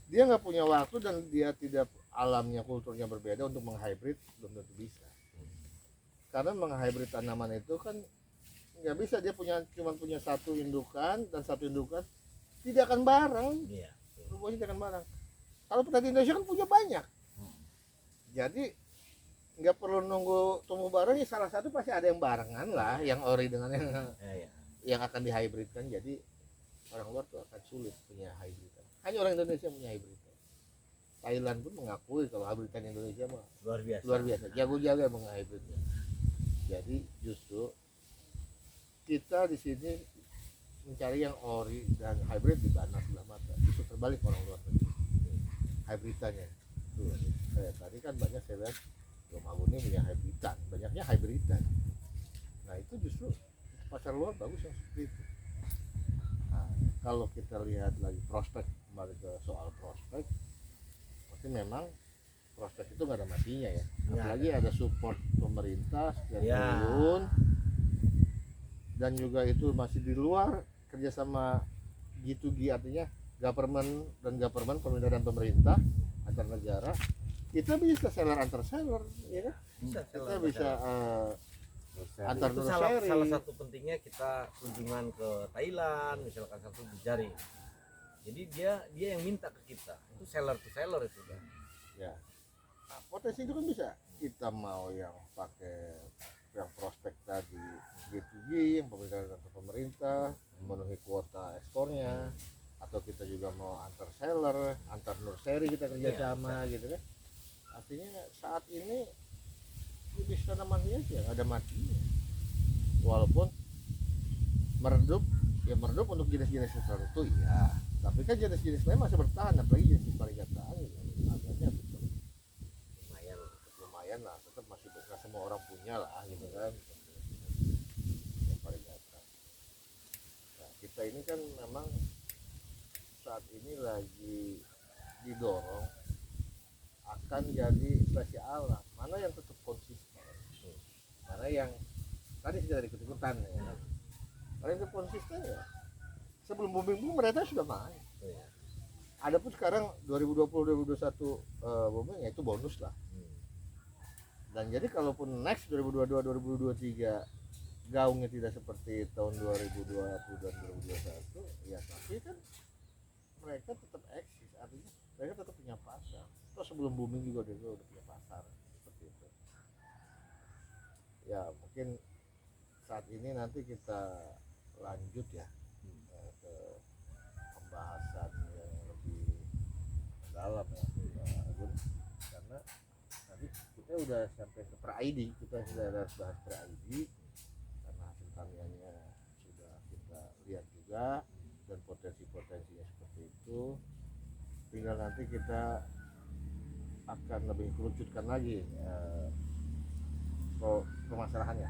Dia nggak punya waktu dan dia tidak alamnya, kulturnya berbeda untuk menghybrid, belum tentu bisa. Karena menghybrid tanaman itu kan nggak bisa, dia cuma punya satu indukan dan satu indukan tidak akan bareng, Iya. rumputnya tidak akan bareng. Kalau petani Indonesia kan punya banyak, jadi nggak perlu nunggu tumbuh bareng, ya salah satu pasti ada yang barengan lah, yang ori dengan Iya. yang akan dihybridkan. Jadi orang luar tuh akan sulit punya hybridan. Hanya orang Indonesia punya hybridan. Thailand pun mengakui kalau hybridan Indonesia mah Luar biasa. luar biasa, jago-jago emang hybridnya. Jadi justru kita di sini mencari yang ori dan hybrid di Banas sebelah mata. Justru terbalik orang luar negeri. Hybridannya. Tuh, kayak tadi kan banyak saya lihat Romagun ini punya hybridan, banyaknya hybridan. Nah itu justru pasar luar bagus yang seperti itu. Nah, kalau kita lihat lagi prospek, kembali ke soal prospek, pasti memang prospek itu nggak ada matinya ya. Ya, Apalagi ada support pemerintah dan Ya. triliun, dan juga itu masih di luar kerjasama G2G, artinya government dan government, pemerintah dan pemerintah antar negara. Kita bisa seller antar seller, ya kan? Bisa, Kita bisa antar itu nur salah sharing. satu pentingnya kita kunjungan ke Thailand misalkan satu jari. Jadi dia yang minta ke kita. Itu seller to seller itu kan. Ya. Nah, potensi itu kan bisa. Kita mau yang pakai yang prospek tadi G2G, yang pemerintah dan pemerintah memenuhi kuota ekspornya, atau kita juga mau antar seller, antar nursery kita kerjasama gitu kan. Artinya saat ini jenis tanaman hias ya nggak ada matinya. Walaupun meredup, ya meredup untuk jenis-jenis tertentu ya. Tapi kan jenis-jenis lain masih bertahan, apalagi jenis variegataan gitu. Harganya tetap lumayan lah, tetap masih nggak semua orang punya lah gitu kan. Yang variegataan. Nah, kita ini kan memang saat ini lagi didorong akan jadi seleksi alam, mana yang tetap konsisten, mana yang tadi tidak ikut-ikutan ya. Kalau yang tetap konsisten ya sebelum booming mereka sudah main. Iya. Adapun sekarang 2020-2021 booming ya itu bonus lah. Dan jadi kalaupun next 2022-2023 gaungnya tidak seperti tahun 2020 dan 2021 ya, tapi kan mereka tetap eksis, artinya mereka tetap punya pasar. Terus sebelum booming juga dia udah punya pasar seperti itu. Ya mungkin saat ini nanti kita lanjut ya ke pembahasan yang lebih dalam ya Pak Agun. Karena tadi kita udah sampai ke per ID, kita sudah harus bahas per ID karena hasil karyanya sudah kita lihat juga dan potensi-potensinya seperti itu. Tinggal nanti kita akan lebih kerucutkan lagi permasalahannya,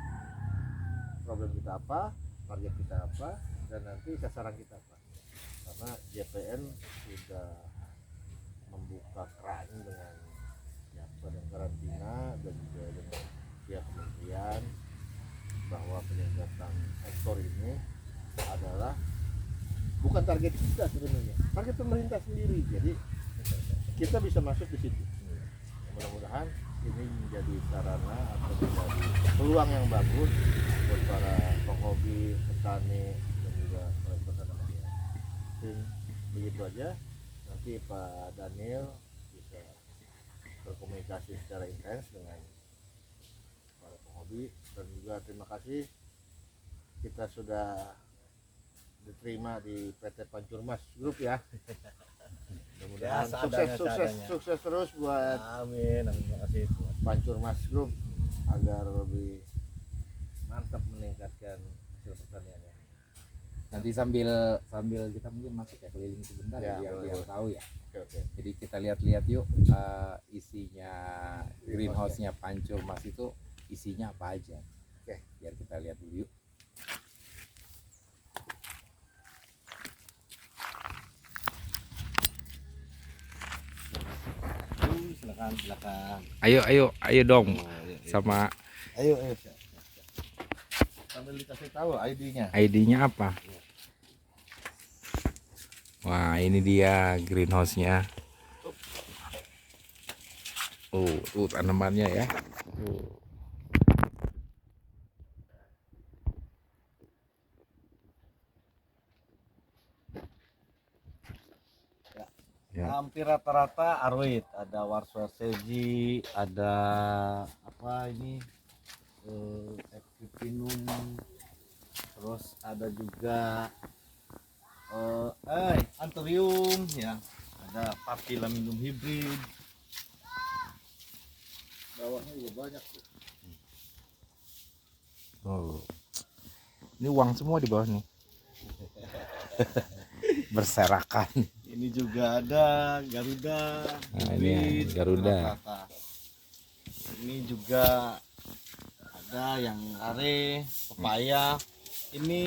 problem kita apa, target kita apa, dan nanti sasaran kita apa. Karena JPN sudah membuka keran dengan badan karantina dan juga dengan pihak kementerian bahwa peningkatan ekspor ini adalah bukan target kita sebenarnya, target pemerintah sendiri. Jadi kita bisa masuk di situ. Mudah-mudahan ini menjadi sarana atau menjadi peluang yang bagus buat para penghobi, petani dan juga petani media. Begitu aja. Nanti Pak Daniel bisa berkomunikasi secara intens dengan para penghobi, dan juga terima kasih kita sudah diterima di PT Pancurmas Group ya. Mudah-mudahan sukses terus buat amin, terima kasih Pancurmas Group agar lebih mantap meningkatkan hasil pertaniannya. Nanti sambil kita mungkin masuk ya keliling sebentar ya, biar tahu ya. Oke. Jadi kita lihat-lihat yuk isinya greenhouse-nya Pancurmas itu isinya apa aja. Oke. Biar kita lihat dulu yuk. silakan. Ayo dong sama Ayo. Sambil dikasih tahu ID-nya. ID-nya apa? Wah, ini dia greenhouse-nya. Tuh tanamannya ya. Ya. Hampir rata-rata aroid, ada Warsuaseji, ada apa ini Epipinum, terus ada juga Anthurium ya, ada Papillaminium hybrid. Bawahnya juga banyak tuh. Ini uang semua di bawah nih. Berserakan. Ini juga ada Garuda. Nah, ini Garuda. Rata-rata. Ini juga ada yang are, pepaya. Ini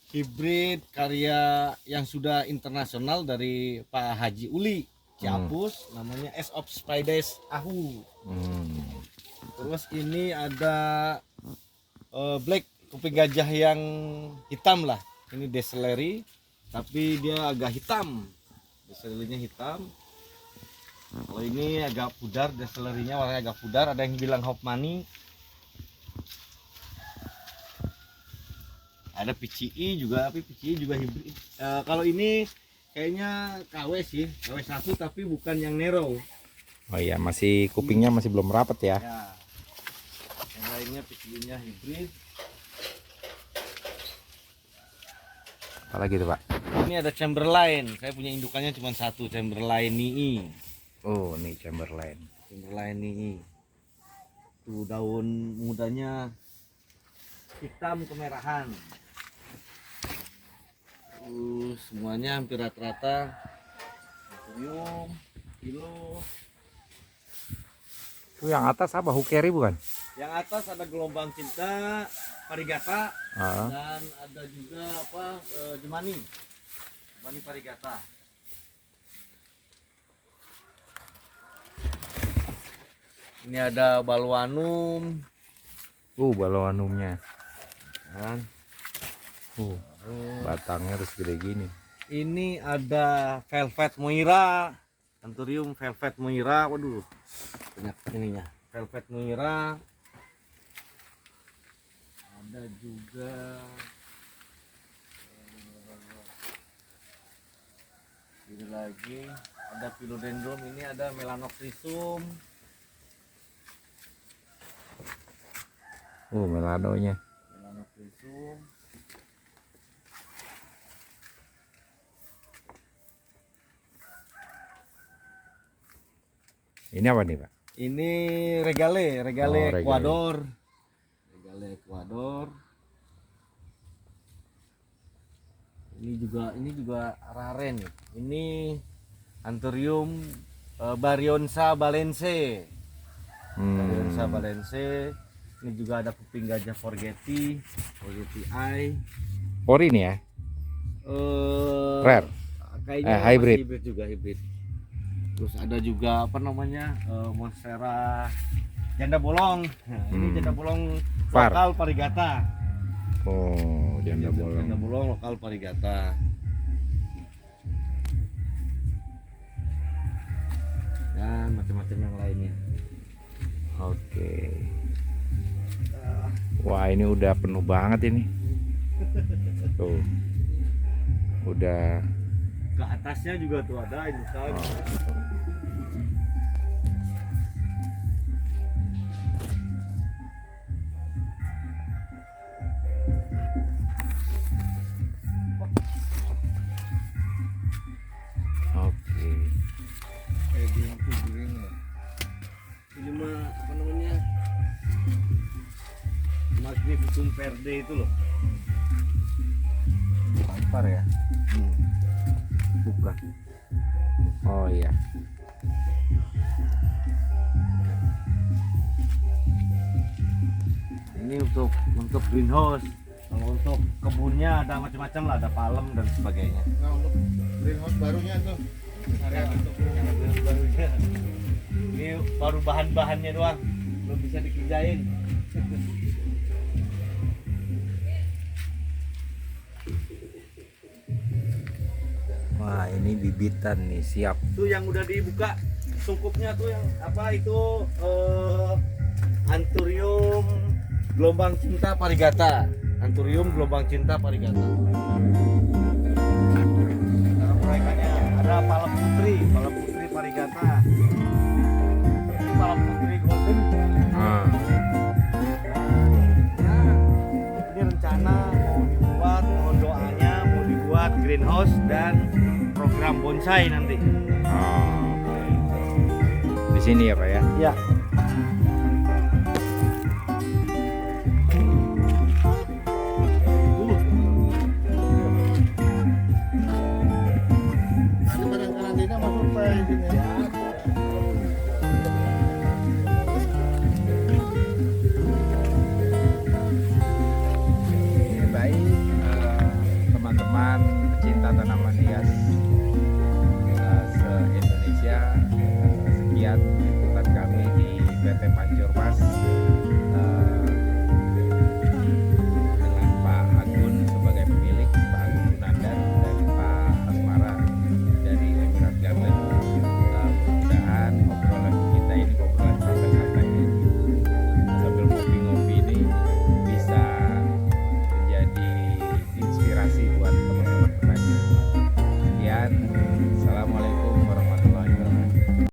hibrid karya yang sudah internasional dari Pak Haji Uli Ciapus, namanya S of Spides Ahu. Terus ini ada black kuping gajah yang hitam lah. Ini deseleri, tapi dia agak hitam. Deselerinya hitam. Kalau ini agak pudar, deselerinya warnanya agak pudar. Ada yang bilang Hopmani. Ada PCI juga, tapi PCI juga hibrid. Kalau ini kayaknya KW sih, KW 1 tapi bukan yang Nero. Oh iya, masih kupingnya masih belum rapat ya. Ya. Yang lainnya PCI-nya hibrid. Apa lagi tuh, Pak? Ini ada Chamberlain. Saya punya indukannya cuma satu, Chamberlain nii. Oh, nih Chamberlain. Chamberlain nii. Tuh daun mudanya hitam kemerahan. Semuanya hampir rata-rata Anthurium, kilo. Tuh yang atas apa? Hukeri bukan? Yang atas ada gelombang cinta, parigata, dan ada juga apa Jemani parigata. Ini ada Balwanum. Balwanumnya. Kan? Batangnya harus gede gini. Ini ada Velvet Moira, Anthurium Velvet Moira. Waduh, banyak ininya. Velvet Moira. Ada juga ini lagi ada Philodendron, ini ada Melanophyllum. Melanonya. Melanophyllum. Ini apa nih Pak? Ini regale Oh, regale. Ekuador. Regale Ekuador. Ini juga rare nih. Ini Anthurium Baryonsa balense. Baryonsa balense. Ini juga ada kuping gajah Forgeti eye. Ori nih ya? Rare. Kayaknya hybrid. masih hybrid juga hybrid. Terus ada juga apa namanya Monstera janda bolong. Nah, ini janda bolong Far. lokal Parigata. Oh, janda bolong. Janda bolong lokal Parigata. Dan macam-macam yang lainnya. Oke. Wah, ini udah penuh banget ini. Tuh. Udah. Ke atasnya juga tuh ada ini kan. Oke. Ini mah apa namanya? Magnificum verde itu loh. Tampar ya? Bukan. Oh iya. Ini untuk greenhouse. Kalau untuk kebunnya ada macam-macam lah, ada palem dan sebagainya. Nah, untuk greenhouse barunya tuh area untuk Greenhouse barunya. Ini baru bahan-bahannya doang, belum bisa dikerjain. Wah, ini bibitan nih, siap. Tuh yang udah dibuka sungkupnya tuh yang apa itu Anthurium gelombang cinta Parigata. Anthurium gelombang cinta Parigata. Cara mereka-nya ada palem putri Parigata. Ini palem putri golden. Ah. Nah, ini rencana mau dibuat, mohon doanya mau dibuat greenhouse dan program bonsai nanti. Oh, oke. Di sini ya Pak ya? Ya. nanti pada karantina masuk Pak di sini. Oke, baik. Teman-teman pecinta tanaman hias se-Indonesia, sekian liputan kami di PT Pancur Mas.